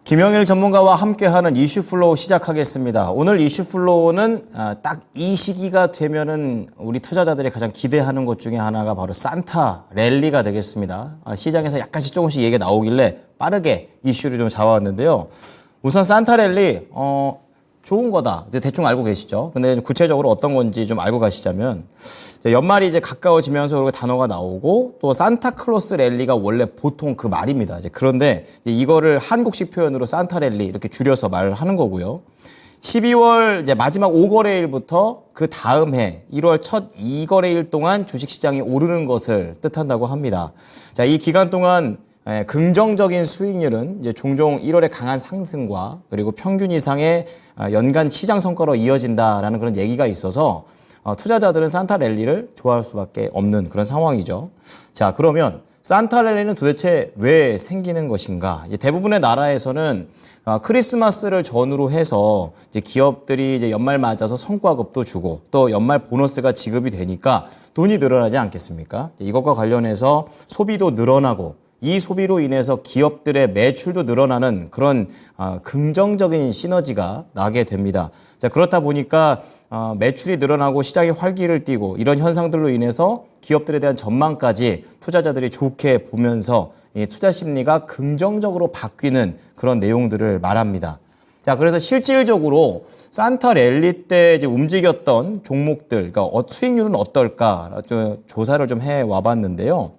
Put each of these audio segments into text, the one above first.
김영일 전문가와 함께하는 이슈 플로우 시작하겠습니다. 오늘 이슈 플로우는 딱 이 시기가 되면은 우리 투자자들이 가장 기대하는 것 중에 하나가 바로 산타 랠리가 되겠습니다. 시장에서 약간씩 조금씩 얘기가 나오길래 빠르게 이슈를 좀 잡아왔는데요. 우선 산타 랠리 좋은 거다. 이제 대충 알고 계시죠? 근데 구체적으로 어떤 건지 좀 알고 가시자면, 연말이 이제 가까워지면서 그렇게 단어가 나오고, 또 산타클로스 랠리가 원래 보통 그 말입니다. 그런데 이거를 한국식 표현으로 산타 랠리 이렇게 줄여서 말을 하는 거고요. 12월 이제 마지막 5거래일부터 그 다음 해 1월 첫 2거래일 동안 주식시장이 오르는 것을 뜻한다고 합니다. 자, 이 기간 동안 긍정적인 수익률은 이제 종종 1월에 강한 상승과 그리고 평균 이상의 연간 시장 성과로 이어진다라는 그런 얘기가 있어서 투자자들은 산타 랠리를 좋아할 수밖에 없는 그런 상황이죠. 자, 그러면 산타 랠리는 도대체 왜 생기는 것인가? 대부분의 나라에서는 크리스마스를 전후로 해서 이제 기업들이 이제 연말 맞아서 성과급도 주고 또 연말 보너스가 지급이 되니까 돈이 늘어나지 않겠습니까? 이것과 관련해서 소비도 늘어나고 이 소비로 인해서 기업들의 매출도 늘어나는 그런 긍정적인 시너지가 나게 됩니다. 자, 그렇다 보니까 매출이 늘어나고 시장이 활기를 띠고 이런 현상들로 인해서 기업들에 대한 전망까지 투자자들이 좋게 보면서 이 투자 심리가 긍정적으로 바뀌는 그런 내용들을 말합니다. 자, 그래서 실질적으로 산타 랠리 때 이제 움직였던 종목들, 그러니까 수익률은 어떨까 조사를 좀 해 와봤는데요.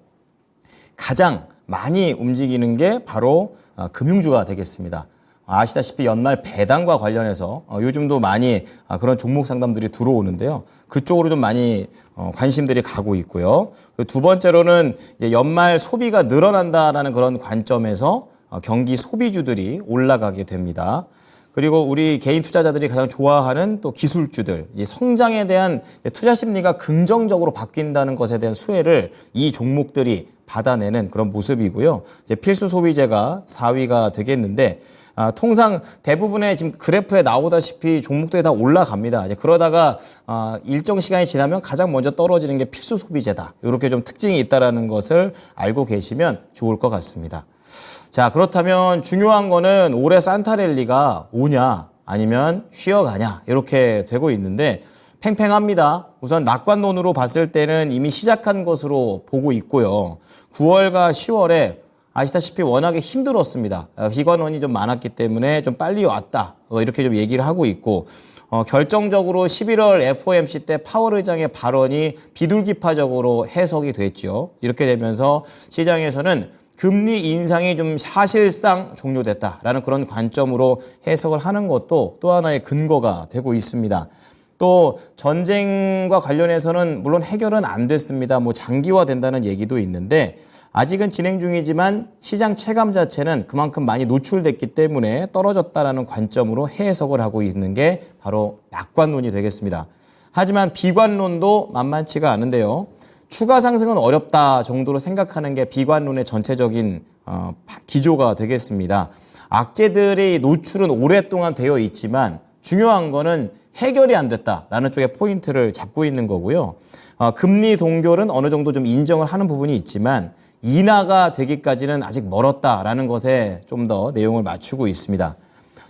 가장 많이 움직이는 게 바로 금융주가 되겠습니다. 아시다시피 연말 배당과 관련해서 요즘도 많이 그런 종목 상담들이 들어오는데요. 그쪽으로 좀 많이 관심들이 가고 있고요. 두 번째로는 연말 소비가 늘어난다라는 그런 관점에서 경기 소비주들이 올라가게 됩니다. 그리고 우리 개인 투자자들이 가장 좋아하는 또 기술주들, 이 성장에 대한 투자 심리가 긍정적으로 바뀐다는 것에 대한 수혜를 이 종목들이 받아내는 그런 모습이고요. 이제 필수 소비재가 4위가 되겠는데, 통상 대부분의 지금 그래프에 나오다시피 종목들이 다 올라갑니다. 이제 그러다가 일정 시간이 지나면 가장 먼저 떨어지는 게 필수 소비재다. 이렇게 좀 특징이 있다는 것을 알고 계시면 좋을 것 같습니다. 자, 그렇다면 중요한 거는 올해 산타 랠리가 오냐 아니면 쉬어가냐 이렇게 되고 있는데 팽팽합니다. 우선 낙관론으로 봤을 때는 이미 시작한 것으로 보고 있고요. 9월과 10월에 아시다시피 워낙에 힘들었습니다. 비관원이 좀 많았기 때문에 좀 빨리 왔다. 이렇게 좀 얘기를 하고 있고 결정적으로 11월 FOMC 때 파월 의장의 발언이 비둘기파적으로 해석이 됐죠. 이렇게 되면서 시장에서는 금리 인상이 좀 사실상 종료됐다라는 그런 관점으로 해석을 하는 것도 또 하나의 근거가 되고 있습니다. 또 전쟁과 관련해서는 물론 해결은 안 됐습니다. 뭐 장기화된다는 얘기도 있는데 아직은 진행 중이지만 시장 체감 자체는 그만큼 많이 노출됐기 때문에 떨어졌다라는 관점으로 해석을 하고 있는 게 바로 낙관론이 되겠습니다. 하지만 비관론도 만만치가 않은데요. 추가 상승은 어렵다 정도로 생각하는 게 비관론의 전체적인 기조가 되겠습니다. 악재들의 노출은 오랫동안 되어 있지만 중요한 거는 해결이 안 됐다라는 쪽에 포인트를 잡고 있는 거고요. 금리 동결은 어느 정도 좀 인정을 하는 부분이 있지만 인하가 되기까지는 아직 멀었다라는 것에 좀 더 내용을 맞추고 있습니다.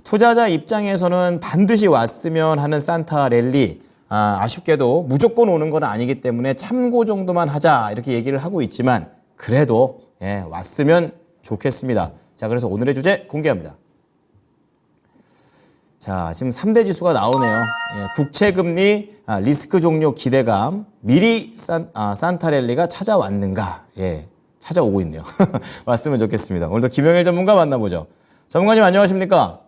투자자 입장에서는 반드시 왔으면 하는 산타 랠리, 아쉽게도 무조건 오는 건 아니기 때문에 참고 정도만 하자 이렇게 얘기를 하고 있지만 그래도 왔으면 좋겠습니다. 자, 그래서 오늘의 주제 공개합니다. 자, 지금 3대 지수가 나오네요. 국채금리, 리스크 종료 기대감, 미리 산타 랠리가 찾아왔는가? 찾아오고 있네요. 왔으면 좋겠습니다. 오늘도 김영일 전문가 만나보죠. 전문가님 안녕하십니까?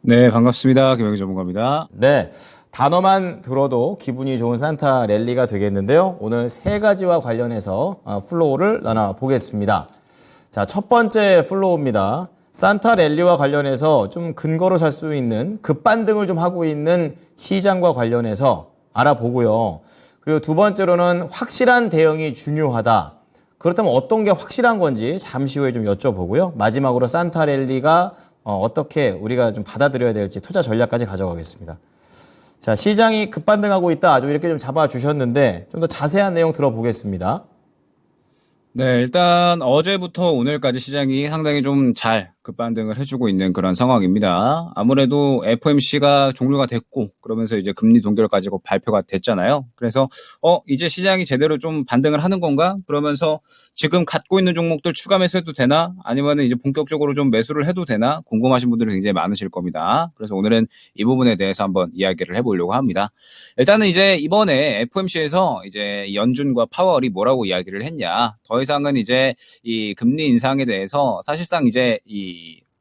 네, 반갑습니다. 김영일 전문가입니다. 네, 단어만 들어도 기분이 좋은 산타 랠리가 되겠는데요. 오늘 세 가지와 관련해서 플로우를 나눠보겠습니다. 자, 첫 번째 플로우입니다. 산타 랠리와 관련해서 좀 근거로 살 수 있는 급반등을 좀 하고 있는 시장과 관련해서 알아보고요. 그리고 두 번째로는 확실한 대응이 중요하다. 그렇다면 어떤 게 확실한 건지 잠시 후에 좀 여쭤보고요. 마지막으로 산타 랠리가 어떻게 우리가 좀 받아들여야 될지 투자 전략까지 가져가겠습니다. 자, 시장이 급반등하고 있다. 아주 이렇게 좀 잡아주셨는데 좀 더 자세한 내용 들어보겠습니다. 네, 일단 어제부터 오늘까지 시장이 상당히 좀 잘 급반등을 해주고 있는 그런 상황입니다. 아무래도 FOMC가 종료가 됐고 그러면서 이제 금리 동결까지 발표가 됐잖아요. 그래서 이제 시장이 제대로 좀 반등을 하는 건가? 그러면서 지금 갖고 있는 종목들 추가 매수해도 되나? 아니면 이제 본격적으로 좀 매수를 해도 되나? 궁금하신 분들이 굉장히 많으실 겁니다. 그래서 오늘은 이 부분에 대해서 한번 이야기를 해보려고 합니다. 일단은 이제 이번에 FOMC에서 이제 연준과 파월이 뭐라고 이야기를 했냐? 더 이상은 이제 이 금리 인상에 대해서 사실상 이제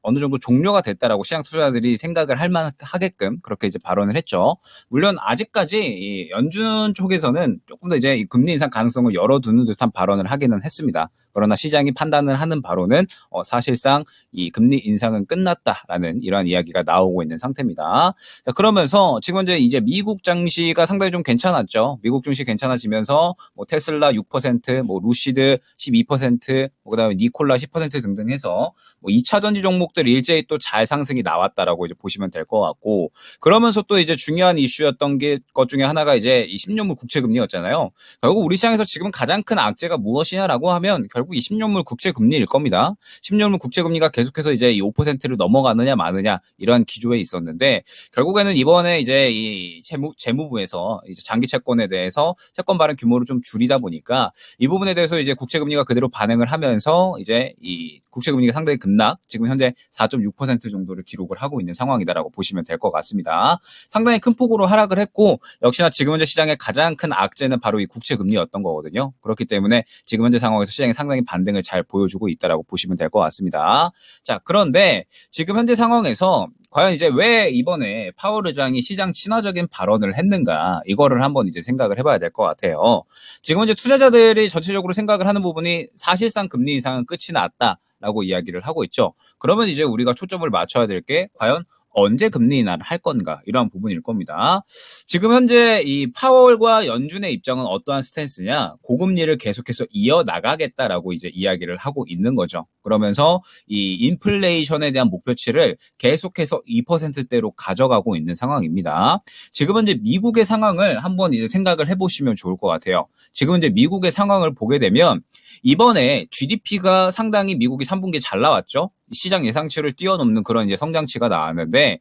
어느 정도 종료가 됐다라고 시장 투자자들이 생각을 할 만하게끔 그렇게 이제 발언을 했죠. 물론 아직까지 이 연준 쪽에서는 조금 더 이제 이 금리 인상 가능성을 열어두는 듯한 발언을 하기는 했습니다. 그러나 시장이 판단을 하는 바로는 사실상 이 금리 인상은 끝났다라는 이러한 이야기가 나오고 있는 상태입니다. 자, 그러면서 지금 이제 미국 장시가 상당히 좀 괜찮았죠. 미국 증시 괜찮아지면서 뭐 테슬라 6%, 뭐 루시드 12%, 뭐 그다음에 니콜라 10% 등등 해서 뭐 2차 전지 종목들 일제히 또 잘 상승이 나왔다라고 이제 보시면 될 것 같고, 그러면서 또 이제 중요한 이슈였던 것 중에 하나가 이제 이 10년물 국채 금리였잖아요. 결국 우리 시장에서 지금 가장 큰 악재가 무엇이냐라고 하면 결국 이 10년물 국채 금리일 겁니다. 10년물 국채 금리가 계속해서 이제 이 5%를 넘어가느냐 마느냐 이런 기조에 있었는데, 결국에는 이번에 이제 이 재무부에서 이제 장기 채권에 대해서 채권 발행 규모를 좀 줄이다 보니까 이 부분에 대해서 이제 국채 금리가 그대로 반응을 하면서 이제 이 국채 금리가 상당히 급락, 지금 현재 4.6% 정도를 기록을 하고 있는 상황이다라고 보시면 될 것 같습니다. 상당히 큰 폭으로 하락을 했고, 역시나 지금 현재 시장의 가장 큰 악재는 바로 이 국채 금리였던 거거든요. 그렇기 때문에 지금 현재 상황에서 시장이 상당히 반등을 잘 보여주고 있다라고 보시면 될 것 같습니다. 자, 그런데 지금 현재 상황에서 과연 이제 왜 이번에 파월 의장이 시장 친화적인 발언을 했는가, 이거를 한번 이제 생각을 해봐야 될 것 같아요. 지금 이제 투자자들이 전체적으로 생각을 하는 부분이 사실상 금리 인상은 끝이 났다라고 이야기를 하고 있죠. 그러면 이제 우리가 초점을 맞춰야 될 게 과연 언제 금리 인하를 할 건가, 이러한 부분일 겁니다. 지금 현재 이 파월과 연준의 입장은 어떠한 스탠스냐, 고금리를 계속해서 이어나가겠다라고 이제 이야기를 하고 있는 거죠. 그러면서 이 인플레이션에 대한 목표치를 계속해서 2%대로 가져가고 있는 상황입니다. 지금 현재 미국의 상황을 한번 이제 생각을 해보시면 좋을 것 같아요. 지금 현재 미국의 상황을 보게 되면 이번에 GDP가 상당히 미국이 3분기에 잘 나왔죠. 시장 예상치를 뛰어넘는 그런 이제 성장치가 나왔는데,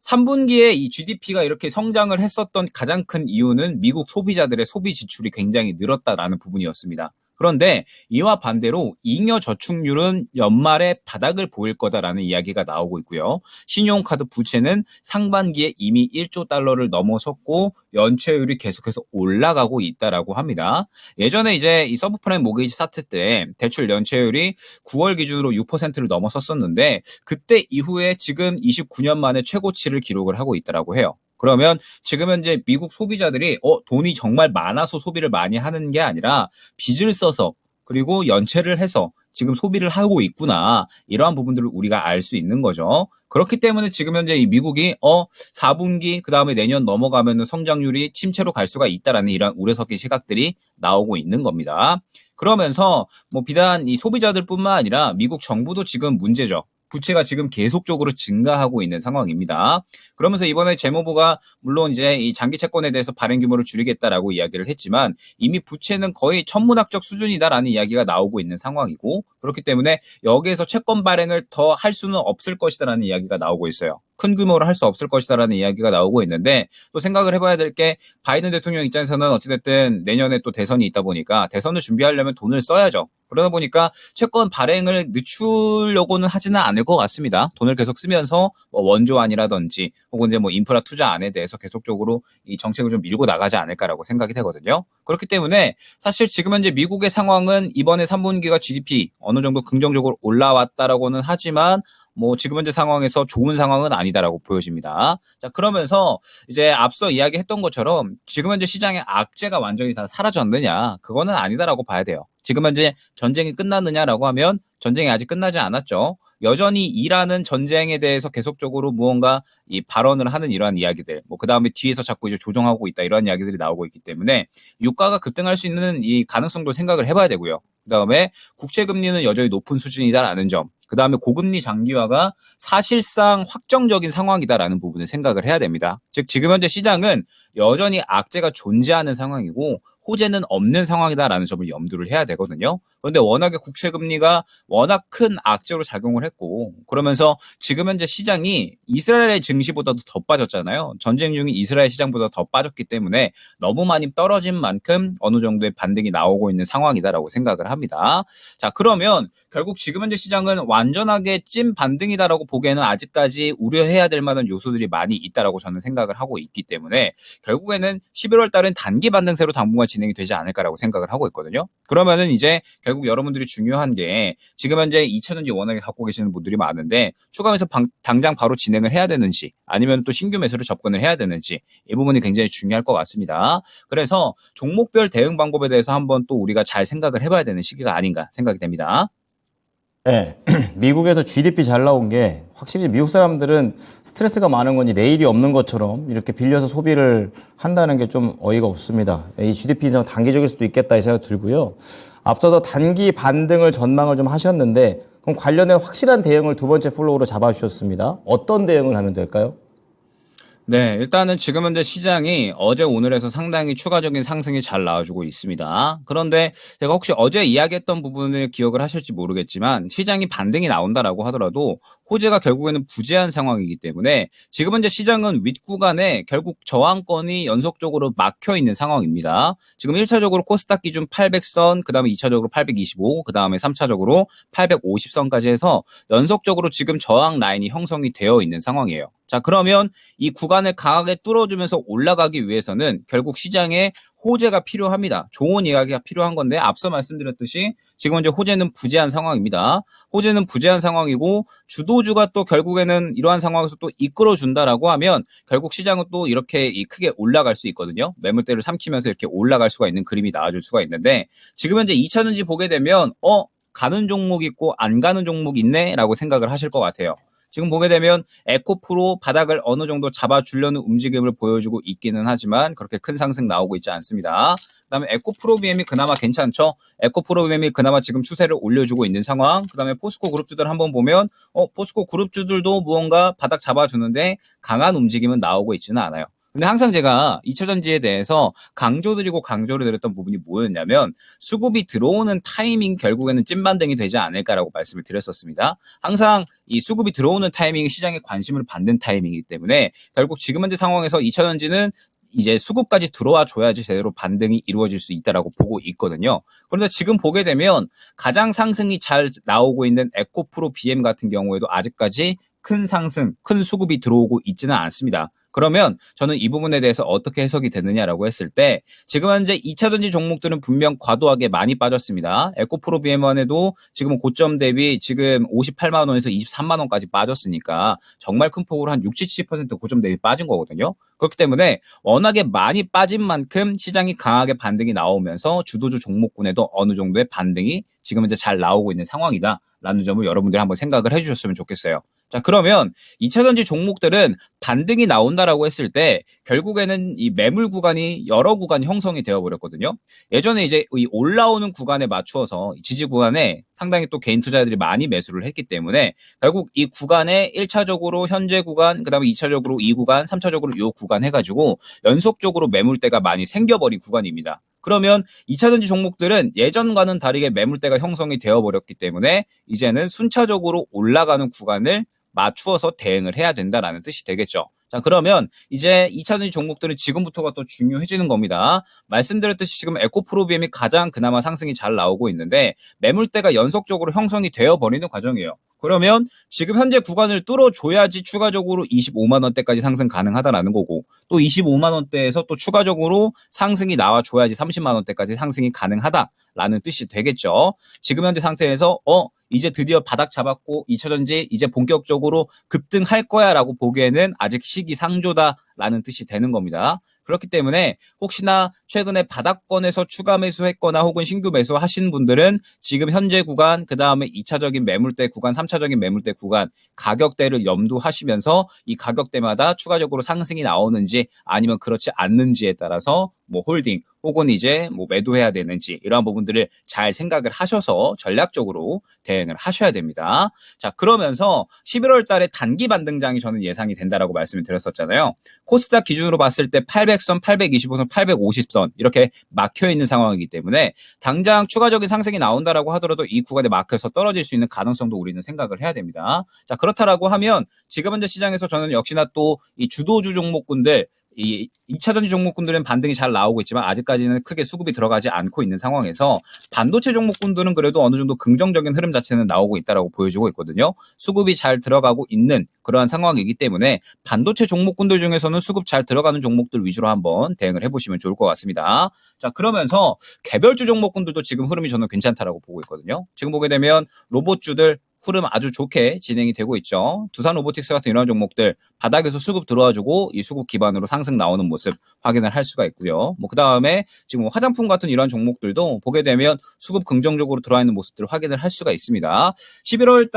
3분기에 이 GDP가 이렇게 성장을 했었던 가장 큰 이유는 미국 소비자들의 소비 지출이 굉장히 늘었다라는 부분이었습니다. 그런데 이와 반대로 잉여 저축률은 연말에 바닥을 보일 거다라는 이야기가 나오고 있고요. 신용카드 부채는 상반기에 이미 1조 달러를 넘어섰고 연체율이 계속해서 올라가고 있다라고 합니다. 예전에 이제 이 서브프라임 모기지 사태 때 대출 연체율이 9월 기준으로 6%를 넘어섰었는데, 그때 이후에 지금 29년 만에 최고치를 기록을 하고 있다라고 해요. 그러면 지금 현재 미국 소비자들이 돈이 정말 많아서 소비를 많이 하는 게 아니라 빚을 써서 그리고 연체를 해서 지금 소비를 하고 있구나, 이러한 부분들을 우리가 알 수 있는 거죠. 그렇기 때문에 지금 현재 이 미국이 4분기 그다음에 내년 넘어가면은 성장률이 침체로 갈 수가 있다라는 이런 우려 섞인 시각들이 나오고 있는 겁니다. 그러면서 뭐 비단 이 소비자들뿐만 아니라 미국 정부도 지금 문제죠. 부채가 지금 계속적으로 증가하고 있는 상황입니다. 그러면서 이번에 재무부가 물론 이제 이 장기 채권에 대해서 발행 규모를 줄이겠다라고 이야기를 했지만, 이미 부채는 거의 천문학적 수준이다라는 이야기가 나오고 있는 상황이고, 그렇기 때문에 여기에서 채권 발행을 더 할 수는 없을 것이다라는 이야기가 나오고 있어요. 큰 규모로 할 수 없을 것이다라는 이야기가 나오고 있는데, 또 생각을 해봐야 될 게 바이든 대통령 입장에서는 어찌됐든 내년에 또 대선이 있다 보니까 대선을 준비하려면 돈을 써야죠. 그러다 보니까 채권 발행을 늦추려고는 하지는 않을 것 같습니다. 돈을 계속 쓰면서 뭐 원조안이라든지 혹은 이제 뭐 인프라 투자안에 대해서 계속적으로 이 정책을 좀 밀고 나가지 않을까라고 생각이 되거든요. 그렇기 때문에 사실 지금 현재 미국의 상황은 이번에 3분기가 GDP 어느 정도 긍정적으로 올라왔다라고는 하지만 뭐 지금 현재 상황에서 좋은 상황은 아니다라고 보여집니다. 자, 그러면서 이제 앞서 이야기했던 것처럼 지금 현재 시장의 악재가 완전히 다 사라졌느냐, 그거는 아니다라고 봐야 돼요. 지금 현재 전쟁이 끝났느냐라고 하면 전쟁이 아직 끝나지 않았죠. 여전히 이라는 전쟁에 대해서 계속적으로 무언가 이 발언을 하는 이러한 이야기들, 뭐 그다음에 뒤에서 자꾸 이제 조정하고 있다, 이러한 이야기들이 나오고 있기 때문에 유가가 급등할 수 있는 이 가능성도 생각을 해봐야 되고요. 그다음에 국채 금리는 여전히 높은 수준이다라는 점, 그다음에 고금리 장기화가 사실상 확정적인 상황이다라는 부분을 생각을 해야 됩니다. 즉 지금 현재 시장은 여전히 악재가 존재하는 상황이고 호재는 없는 상황이다라는 점을 염두를 해야 되거든요. 그런데 워낙에 국채 금리가 워낙 큰 악재로 작용을 했고 그러면서 지금 현재 시장이 이스라엘의 증시보다도 더 빠졌잖아요. 전쟁 중인 이스라엘 시장보다 더 빠졌기 때문에 너무 많이 떨어진 만큼 어느 정도의 반등이 나오고 있는 상황이다라고 생각을 합니다. 자, 그러면 결국 지금 현재 시장은 완전하게 찐 반등이다라고 보기에는 아직까지 우려해야 될 만한 요소들이 많이 있다라고 저는 생각을 하고 있기 때문에 결국에는 11월 달은 단기 반등세로 당분간 진행이 되지 않을까라고 생각을 하고 있거든요. 그러면은 이제 결국 여러분들이 중요한 게 지금 현재 2차전지 워낙에 갖고 계시는 분들이 많은데 추가 매수 당장 바로 진행을 해야 되는지 아니면 또 신규 매수를 접근을 해야 되는지 이 부분이 굉장히 중요할 것 같습니다. 그래서 종목별 대응 방법에 대해서 한번 또 우리가 잘 생각을 해봐야 되는 시기가 아닌가 생각이 됩니다. 네, 미국에서 GDP 잘 나온 게 확실히 미국 사람들은 스트레스가 많은 건지 내일이 없는 것처럼 이렇게 빌려서 소비를 한다는 게 좀 어이가 없습니다. 이 GDP 인상 단기적일 수도 있겠다 이 생각 들고요. 앞서서 단기 반등을 전망을 좀 하셨는데 그럼 관련된 확실한 대응을 두 번째 플로우로 잡아주셨습니다. 어떤 대응을 하면 될까요? 네, 일단은 지금 현재 시장이 어제 오늘에서 상당히 추가적인 상승이 잘 나와주고 있습니다. 그런데 제가 혹시 어제 이야기했던 부분을 기억을 하실지 모르겠지만 시장이 반등이 나온다라고 하더라도 호재가 결국에는 부재한 상황이기 때문에 지금 현재 시장은 윗구간에 결국 저항권이 연속적으로 막혀 있는 상황입니다. 지금 1차적으로 코스닥 기준 800선, 그 다음에 2차적으로 825, 그 다음에 3차적으로 850선까지 해서 연속적으로 지금 저항 라인이 형성이 되어 있는 상황이에요. 자, 그러면 이 구간을 강하게 뚫어주면서 올라가기 위해서는 결국 시장에 호재가 필요합니다. 좋은 이야기가 필요한 건데 앞서 말씀드렸듯이 지금 현재 호재는 부재한 상황입니다. 호재는 부재한 상황이고 주도주가 또 결국에는 이러한 상황에서 또 이끌어준다라고 하면 결국 시장은 또 이렇게 크게 올라갈 수 있거든요. 매물대를 삼키면서 이렇게 올라갈 수가 있는 그림이 나와줄 수가 있는데 지금 현재 2차전지 보게 되면 가는 종목 있고 안 가는 종목 있네 라고 생각을 하실 것 같아요. 지금 보게 되면 에코프로 바닥을 어느 정도 잡아주려는 움직임을 보여주고 있기는 하지만 그렇게 큰 상승 나오고 있지 않습니다. 그다음에 에코프로비엠이 그나마 괜찮죠. 에코프로비엠이 그나마 지금 추세를 올려주고 있는 상황. 그다음에 포스코 그룹주들 한번 보면 포스코 그룹주들도 무언가 바닥 잡아주는데 강한 움직임은 나오고 있지는 않아요. 근데 항상 제가 2차전지에 대해서 강조드리고 강조를 드렸던 부분이 뭐였냐면 수급이 들어오는 타이밍 결국에는 찐반등이 되지 않을까라고 말씀을 드렸었습니다. 항상 이 수급이 들어오는 타이밍이 시장에 관심을 받는 타이밍이기 때문에 결국 지금 현재 상황에서 2차전지는 이제 수급까지 들어와 줘야지 제대로 반등이 이루어질 수 있다라고 보고 있거든요. 그런데 지금 보게 되면 가장 상승이 잘 나오고 있는 에코프로 BM 같은 경우에도 아직까지 큰 상승, 큰 수급이 들어오고 있지는 않습니다. 그러면 저는 이 부분에 대해서 어떻게 해석이 되느냐라고 했을 때 지금 현재 2차전지 종목들은 분명 과도하게 많이 빠졌습니다. 에코프로 BM1에도 지금 고점 대비 지금 58만 원에서 23만 원까지 빠졌으니까 정말 큰 폭으로 한 60, 70% 고점 대비 빠진 거거든요. 그렇기 때문에 워낙에 많이 빠진 만큼 시장이 강하게 반등이 나오면서 주도주 종목군에도 어느 정도의 반등이 지금 현재 잘 나오고 있는 상황이다라는 점을 여러분들이 한번 생각을 해주셨으면 좋겠어요. 자, 그러면 2차전지 종목들은 반등이 나온다라고 했을 때 결국에는 이 매물 구간이 여러 구간이 형성이 되어버렸거든요. 예전에 이제 이 올라오는 구간에 맞추어서 지지 구간에 상당히 또 개인 투자자들이 많이 매수를 했기 때문에 결국 이 구간에 1차적으로 현재 구간, 그 다음에 2차적으로 이 구간, 3차적으로 이 구간 해가지고 연속적으로 매물대가 많이 생겨버린 구간입니다. 그러면 2차전지 종목들은 예전과는 다르게 매물대가 형성이 되어버렸기 때문에 이제는 순차적으로 올라가는 구간을 맞추어서 대응을 해야 된다라는 뜻이 되겠죠. 자, 그러면 이제 2차전지 종목들은 지금부터가 또 중요해지는 겁니다. 말씀드렸듯이 지금 에코프로비엠이 가장 그나마 상승이 잘 나오고 있는데 매물대가 연속적으로 형성이 되어버리는 과정이에요. 그러면 지금 현재 구간을 뚫어줘야지 추가적으로 25만 원대까지 상승 가능하다라는 거고 또 25만 원대에서 또 추가적으로 상승이 나와줘야지 30만 원대까지 상승이 가능하다라는 뜻이 되겠죠. 지금 현재 상태에서 이제 드디어 바닥 잡았고 2차전지 이제 본격적으로 급등할 거야 라고 보기에는 아직 시기상조다라는 뜻이 되는 겁니다. 그렇기 때문에 혹시나 최근에 바닥권에서 추가 매수했거나 혹은 신규 매수하신 분들은 지금 현재 구간, 그 다음에 2차적인 매물대 구간, 3차적인 매물대 구간 가격대를 염두하시면서 이 가격대마다 추가적으로 상승이 나오는지 아니면 그렇지 않는지에 따라서 뭐 홀딩 혹은 이제 뭐 매도해야 되는지 이러한 부분들을 잘 생각을 하셔서 전략적으로 대응을 하셔야 됩니다. 자, 그러면서 11월 달에 단기 반등장이 저는 예상이 된다라고 말씀을 드렸었잖아요. 코스닥 기준으로 봤을 때 800선, 825선, 850선 이렇게 막혀 있는 상황이기 때문에 당장 추가적인 상승이 나온다라고 하더라도 이 구간에 막혀서 떨어질 수 있는 가능성도 우리는 생각을 해야 됩니다. 자, 그렇다라고 하면 지금 현재 시장에서 저는 역시나 또 이 주도주 종목군들 이 2차전지 종목군들은 반등이 잘 나오고 있지만 아직까지는 크게 수급이 들어가지 않고 있는 상황에서 반도체 종목군들은 그래도 어느 정도 긍정적인 흐름 자체는 나오고 있다라고 보여지고 있거든요. 수급이 잘 들어가고 있는 그러한 상황이기 때문에 반도체 종목군들 중에서는 수급 잘 들어가는 종목들 위주로 한번 대응을 해보시면 좋을 것 같습니다. 자, 그러면서 개별주 종목군들도 지금 흐름이 저는 괜찮다라고 보고 있거든요. 지금 보게 되면 로봇주들 흐름 아주 좋게 진행이 되고 있죠. 두산 로보틱스 같은 이런 종목들 바닥에서 수급 들어와주고 이 수급 기반으로 상승 나오는 모습 확인을 할 수가 있고요. 뭐 그 다음에 지금 화장품 같은 이런 종목들도 보게 되면 수급 긍정적으로 들어와 있는 모습들을 확인을 할 수가 있습니다. 11월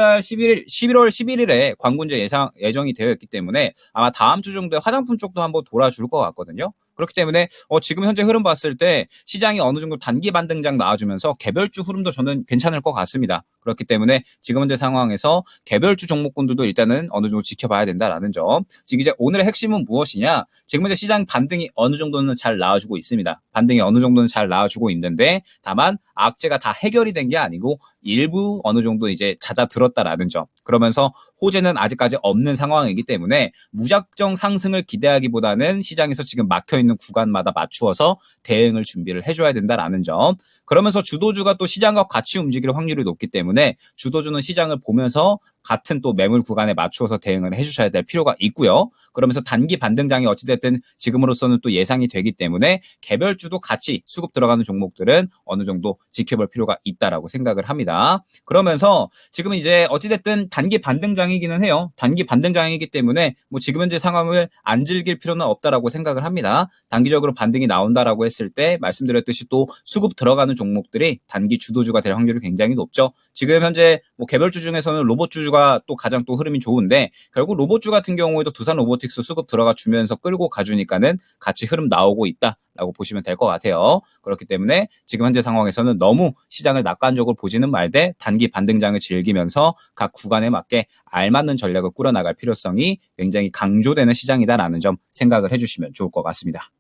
11일에 광군제 예정이 되어 있기 때문에 아마 다음 주 정도에 화장품 쪽도 한번 돌아줄 것 같거든요. 그렇기 때문에 지금 현재 흐름 봤을 때 시장이 어느 정도 단기 반등장 나와주면서 개별주 흐름도 저는 괜찮을 것 같습니다. 그렇기 때문에 지금 현재 상황에서 개별주 종목군들도 일단은 어느 정도 지켜봐야 된다라는 점. 지금 이제 오늘의 핵심은 무엇이냐? 지금 현재 시장 반등이 어느 정도는 잘 나와주고 있습니다. 반등이 어느 정도는 잘 나와주고 있는데 다만 악재가 다 해결이 된 게 아니고 일부 어느 정도 이제 잦아들었다라는 점. 그러면서 호재는 아직까지 없는 상황이기 때문에 무작정 상승을 기대하기보다는 시장에서 지금 막혀 있는 구간마다 맞추어서 대응을 준비를 해줘야 된다라는 점. 그러면서 주도주가 또 시장과 같이 움직일 확률이 높기 때문에 주도주는 시장을 보면서 같은 또 매물 구간에 맞추어서 대응을 해주셔야 될 필요가 있고요. 그러면서 단기 반등장이 어찌됐든 지금으로서는 또 예상이 되기 때문에 개별주도 같이 수급 들어가는 종목들은 어느 정도 지켜볼 필요가 있다라고 생각을 합니다. 그러면서 지금 이제 어찌됐든 단기 반등장이기는 해요. 단기 반등장이기 때문에 뭐 지금 현재 상황을 안 즐길 필요는 없다라고 생각을 합니다. 단기적으로 반등이 나온다라고 했을 때 말씀드렸듯이 또 수급 들어가는 종목들이 단기 주도주가 될 확률이 굉장히 높죠. 지금 현재 뭐 개별주 중에서는 로봇주가 또 가장 또 흐름이 좋은데 결국 로봇주 같은 경우에도 두산 로보틱스 수급 들어가 주면서 끌고 가주니까는 같이 흐름 나오고 있다라고 보시면 될 것 같아요. 그렇기 때문에 지금 현재 상황에서는 너무 시장을 낙관적으로 보지는 말되 단기 반등장을 즐기면서 각 구간에 맞게 알맞는 전략을 꾸려나갈 필요성이 굉장히 강조되는 시장이다라는 점 생각을 해주시면 좋을 것 같습니다.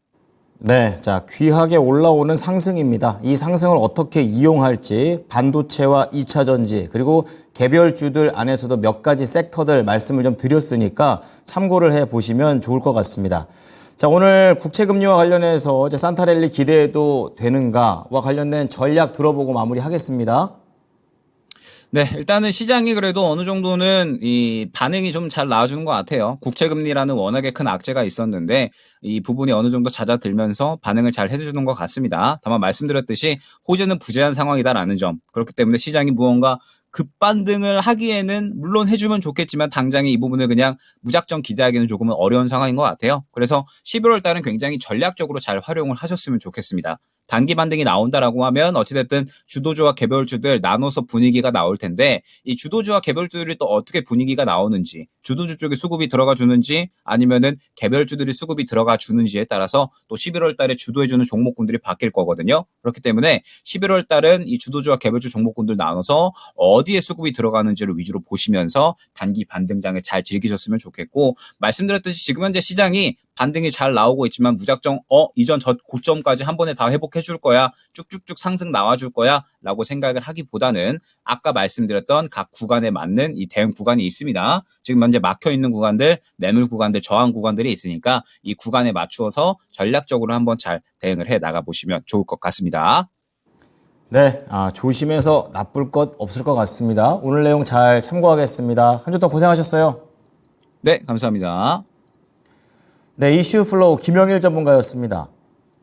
네, 자, 귀하게 올라오는 상승입니다. 이 상승을 어떻게 이용할지 반도체와 2차 전지 그리고 개별주들 안에서도 몇 가지 섹터들 말씀을 좀 드렸으니까 참고를 해 보시면 좋을 것 같습니다. 자, 오늘 국채금리와 관련해서 이제 산타랠리 기대해도 되는가와 관련된 전략 들어보고 마무리하겠습니다. 네, 일단은 시장이 그래도 어느 정도는 이 반응이 좀 잘 나와주는 것 같아요. 국채금리라는 워낙에 큰 악재가 있었는데 이 부분이 어느 정도 잦아들면서 반응을 잘 해주는 것 같습니다. 다만 말씀드렸듯이 호재는 부재한 상황이다라는 점. 그렇기 때문에 시장이 무언가 급반등을 하기에는 물론 해주면 좋겠지만 당장에 이 부분을 그냥 무작정 기대하기는 조금은 어려운 상황인 것 같아요. 그래서 11월 달은 굉장히 전략적으로 잘 활용을 하셨으면 좋겠습니다. 단기 반등이 나온다라고 하면 어찌됐든 주도주와 개별주들 나눠서 분위기가 나올 텐데 이 주도주와 개별주들이 또 어떻게 분위기가 나오는지 주도주 쪽에 수급이 들어가 주는지 아니면은 개별주들이 수급이 들어가 주는지에 따라서 또 11월 달에 주도해주는 종목군들이 바뀔 거거든요. 그렇기 때문에 11월 달은 이 주도주와 개별주 종목군들 나눠서 어디에 수급이 들어가는지를 위주로 보시면서 단기 반등장을 잘 즐기셨으면 좋겠고 말씀드렸듯이 지금 현재 시장이 반등이 잘 나오고 있지만 무작정 이전 저 고점까지 한 번에 다 회복해 줄 거야. 쭉쭉쭉 상승 나와 줄 거야. 라고 생각을 하기보다는 아까 말씀드렸던 각 구간에 맞는 이 대응 구간이 있습니다. 지금 현재 막혀 있는 구간들, 매물 구간들, 저항 구간들이 있으니까 이 구간에 맞추어서 전략적으로 한번 잘 대응을 해 나가 보시면 좋을 것 같습니다. 네, 조심해서 나쁠 것 없을 것 같습니다. 오늘 내용 잘 참고하겠습니다. 한 주 동안 고생하셨어요. 네, 감사합니다. 네, 이슈 플로우 김영일 전문가였습니다.